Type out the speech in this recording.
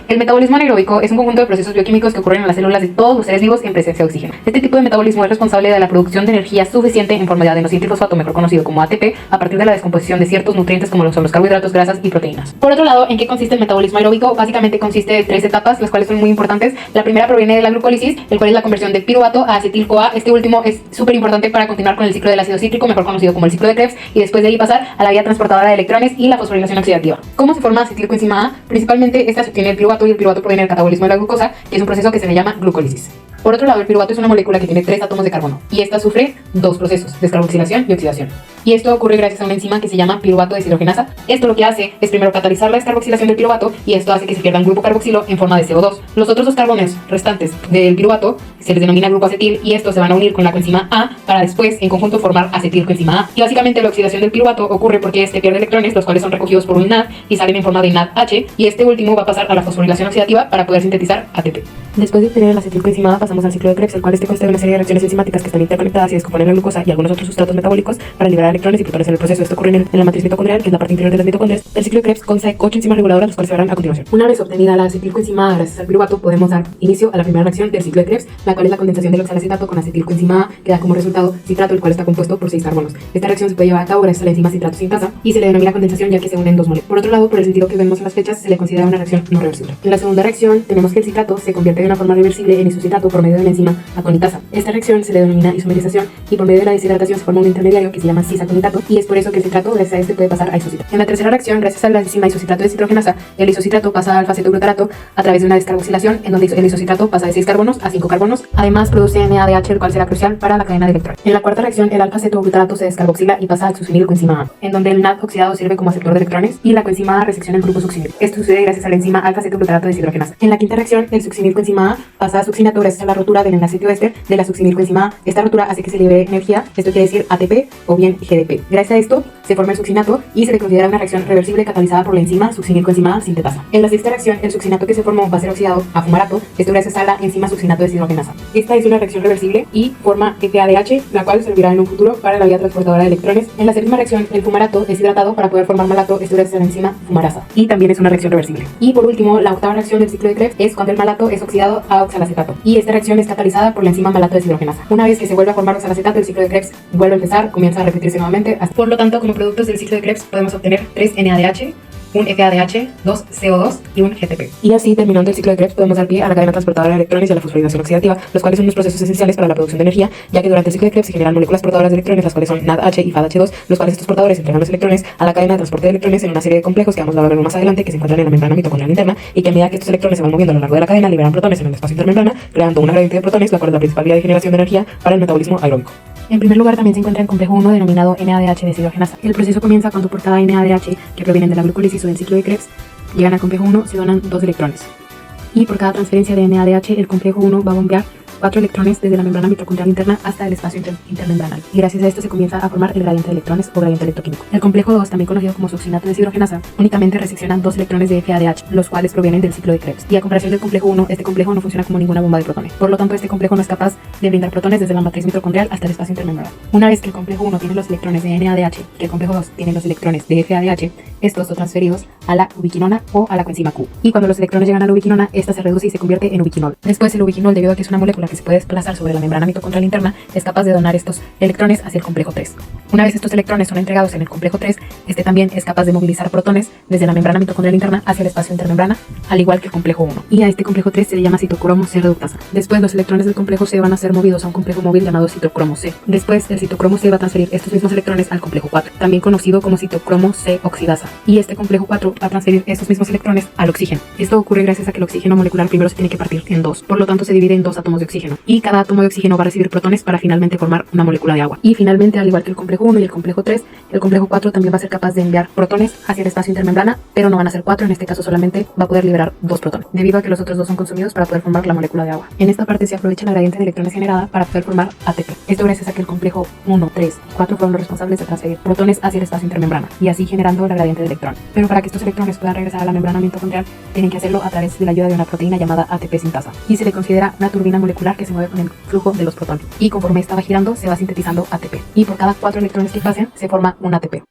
El metabolismo anaeróbico es un conjunto de procesos bioquímicos que ocurren en las células de todos los seres vivos en presencia de oxígeno. Este tipo de metabolismo es responsable de la producción de energía suficiente en forma de adenosíntrifosfato, mejor conocido como ATP, a partir de la descomposición de ciertos nutrientes como son los carbohidratos, grasas y proteínas. Por otro lado, ¿en qué consiste el metabolismo aeróbico? Básicamente consiste de 3 etapas, las cuales son muy importantes. La primera proviene de la glucólisis, el cual es la conversión de piruvato a acetil-CoA. Este último es súper importante para continuar con el ciclo del ácido cítrico, mejor conocido como el ciclo de Krebs, y después de ahí pasar a la vía transportadora de electrones y la fosforilación oxidativa. ¿Cómo se forma acetilcoenzima A? Principalmente esta se obtiene del piruvato, y el piruvato proviene del catabolismo de la glucosa, que es un proceso que se le llama glucólisis. Por otro lado, el piruvato es una molécula que tiene 3 átomos de carbono, y esta sufre 2 procesos, descarboxilación y oxidación. Y esto ocurre gracias a una enzima que se llama piruvato deshidrogenasa. Esto lo que hace es primero catalizar la descarboxilación del piruvato, y esto hace que se pierda un grupo carboxilo en forma de CO2. Los otros 2 carbones restantes del piruvato se les denomina glucoacetil, y estos se van a unir con la coenzima A para después en conjunto formar acetilcoenzima A. Y básicamente la oxidación del piruvato ocurre porque este pierde electrones, los cuales son recogidos por un NAD y salen en forma de NADH, y este último va a pasar a la fosforilación oxidativa para poder sintetizar ATP. Después de obtener el acetilcoenzima A, pasamos al ciclo de Krebs, el cual consta de una serie de reacciones enzimáticas que están interconectadas y descomponen la glucosa y algunos otros sustratos metabólicos para liberar electrones y protones en el proceso. Esto ocurre en la matriz mitocondrial, que es la parte interior de las mitocondrias. El ciclo de Krebs consta de 8 enzimas reguladoras, las cuales se verán a continuación. Una vez obtenida la acetilcoenzima A gracias al piruvato, podemos dar inicio a la primera reacción del ciclo de Krebs, la cual es la condensación del oxalacetato con acetilcoenzima A, que da como resultado citrato, el cual está compuesto por 6 carbonos. Esta reacción se puede llevar a cabo gracias a la enzima citrato sintasa y se le denomina condensación, ya que se unen 2 moléculas. Por otro lado, por el sentido que vemos en las flechas, se le considera una reacción no reversible. En la segunda reacción tenemos que el citrato se convierte de una forma reversible en isocitrato por medio de una enzima aconitasa. Esta reacción se le denomina isomerización, y por medio de la deshidratación se forma un intermediario que se llama cis-aconitato, y es por eso que el citrato gracias a este puede pasar a isocitrato. En la tercera reacción, gracias a la enzima isocitrato deshidrogenasa, el isocitrato pasa a alfa-cetoglutarato a través de una descarboxilación, en donde el isocitrato pasa de 6 carbonos a 5 carbonos. Además produce NADH, el cual será crucial para la cadena de electrones. En la cuarta reacción, el alfa-cetoglutarato se descarboxila y pasa al succinil coenzima A, en donde el NAD oxidado sirve como aceptor de electrones y la coenzima A resecciona el grupo succinil. Esto sucede gracias a la enzima alfa-cetoglutarato deshidrogenasa. En la quinta reacción, el succinil coenzima A pasa a succinato gracias a la rotura del enlace tioéster de la succinil coenzima A. Esta rotura hace que se libere energía, esto quiere decir ATP o bien GDP. Gracias a esto se forma el succinato y se le considera una reacción reversible catalizada por la enzima succinil coenzima A sintetasa. En la sexta reacción, el succinato que se formó va a ser oxidado a fumarato, esto gracias a la enzima succinato deshidrogenasa. Esta es una reacción reversible y forma FADH, la cual servirá en un futuro para la vía transportadora de electrones. En la séptima reacción, el fumarato es hidratado para poder formar malato, esto gracias a la enzima fumarasa, y también es una reacción reversible. Y por último, la octava reacción del ciclo de Krebs es cuando el malato es oxidado a oxalacetato, y esta reacción es catalizada por la enzima malato deshidrogenasa. Una vez que se vuelve a formar oxalacetato, el ciclo de Krebs vuelve a empezar, comienza a repetirse nuevamente. Por lo tanto, como productos del ciclo de Krebs podemos obtener 3 NADH, un FADH, 2 CO2 y un GTP. Y así, terminando el ciclo de Krebs, podemos dar pie a la cadena transportadora de electrones y a la fosforilación oxidativa, los cuales son unos procesos esenciales para la producción de energía, ya que durante el ciclo de Krebs se generan moléculas portadoras de electrones, las cuales son NADH y FADH2, los cuales estos portadores entregan los electrones a la cadena de transporte de electrones en una serie de complejos que vamos a ver más adelante, que se encuentran en la membrana mitocondrial interna, y que a medida que estos electrones se van moviendo a lo largo de la cadena, liberan protones en el espacio intermembrana, creando una gradiente de protones, la cual es la principal vía de generación de energía para el metabolismo aeróbico. En primer lugar, también se encuentra el complejo 1 denominado NADH deshidrogenasa. El proceso comienza cuando por cada NADH que provienen de la glucólisis o del ciclo de Krebs llegan al complejo 1, se donan 2 electrones. Y por cada transferencia de NADH, el complejo 1 va a bombear 4 electrones desde la membrana mitocondrial interna hasta el espacio intermembranal, y gracias a esto se comienza a formar el gradiente de electrones o gradiente electroquímico. El complejo 2, también conocido como succinato deshidrogenasa, únicamente resecciona 2 electrones de FADH, los cuales provienen del ciclo de Krebs, y a comparación del complejo 1, este complejo no funciona como ninguna bomba de protones. Por lo tanto, este complejo no es capaz de brindar protones desde la matriz mitocondrial hasta el espacio intermembranal. Una vez que el complejo 1 tiene los electrones de NADH y que el complejo 2 tiene los electrones de FADH, estos son transferidos a la ubiquinona o a la coenzima Q. Y cuando los electrones llegan a la ubiquinona, esta se reduce y se convierte en ubiquinol. Después, el ubiquinol, debido a que es una molécula que se puede desplazar sobre la membrana mitocondrial interna, es capaz de donar estos electrones hacia el complejo 3. Una vez estos electrones son entregados en el complejo 3, este también es capaz de movilizar protones desde la membrana mitocondrial interna hacia el espacio intermembrana, al igual que el complejo 1. Y a este complejo 3 se le llama citocromo C reductasa. Después, los electrones del complejo C van a ser movidos a un complejo móvil llamado citocromo C. Después, el citocromo C va a transferir estos mismos electrones al complejo 4, también conocido como citocromo C oxidasa. Y este complejo 4 va a transferir estos mismos electrones al oxígeno. Esto ocurre gracias a que el oxígeno molecular primero se tiene que partir en 2, por lo tanto se divide en 2 átomos de oxígeno, y cada átomo de oxígeno va a recibir protones para finalmente formar una molécula de agua. Y finalmente, al igual que el complejo 1 y el complejo 3, el complejo 4 también va a ser capaz de enviar protones hacia el espacio intermembrana, pero no van a ser 4, en este caso solamente va a poder liberar 2 protones, debido a que los otros 2 son consumidos para poder formar la molécula de agua. En esta parte se aprovecha la gradiente de electrones generada para poder formar ATP. Esto gracias a que el complejo 1, 3 y 4 fueron los responsables de transferir protones hacia el espacio intermembrana, y así generando la gradiente de electrones. Pero para que estos electrones puedan regresar a la membrana mitocondrial, tienen que hacerlo a través de la ayuda de una proteína llamada ATP sintasa, y se le considera una turbina molecular que se mueve con el flujo de los protones, y conforme esta va girando se va sintetizando ATP, y por cada 4 electrones que pasen se forma un ATP.